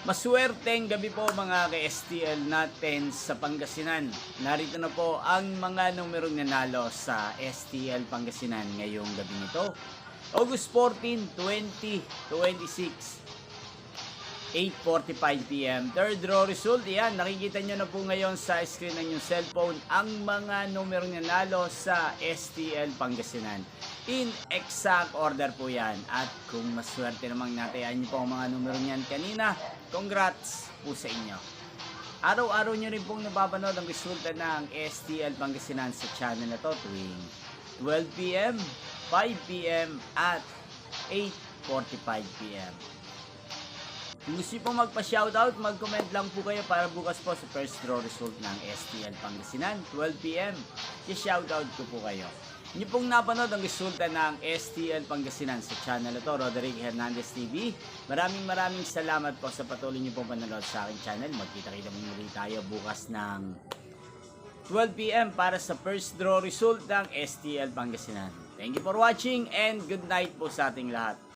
Maswerteng gabi po mga ka-STL natin sa Pangasinan. Narito na po ang mga numerong nanalo sa STL Pangasinan ngayong gabi nito. August 14, 2026. 8:45 PM. Third row result, yan. Nakikita nyo na po ngayon sa screen ng inyong cellphone ang mga numerong nanalo sa STL Pangasinan. In exact order po yan. At kung maswerte namang natayan nyo po ang mga numerong yan kanina, congrats po sa inyo. Araw-araw nyo rin pong napapanood ang resulta ng STL Pangasinan sa channel na to tuwing 12 PM, 5 PM at 8:45 PM. Kung gusto nyo pong magpa-shoutout, mag-comment lang po kayo para bukas po sa first draw result ng STL Pangasinan, 12 PM. I-shoutout ko po kayo. Nyo pong napanood ang resulta ng STL Pangasinan sa channel na to, Roderick Hernandez TV. Maraming salamat po sa patuloy nyo pong panonood sa aking channel. Magkita-kita muli tayo bukas ng 12 PM para sa first draw result ng STL Pangasinan. Thank you for watching and good night po sa ating lahat.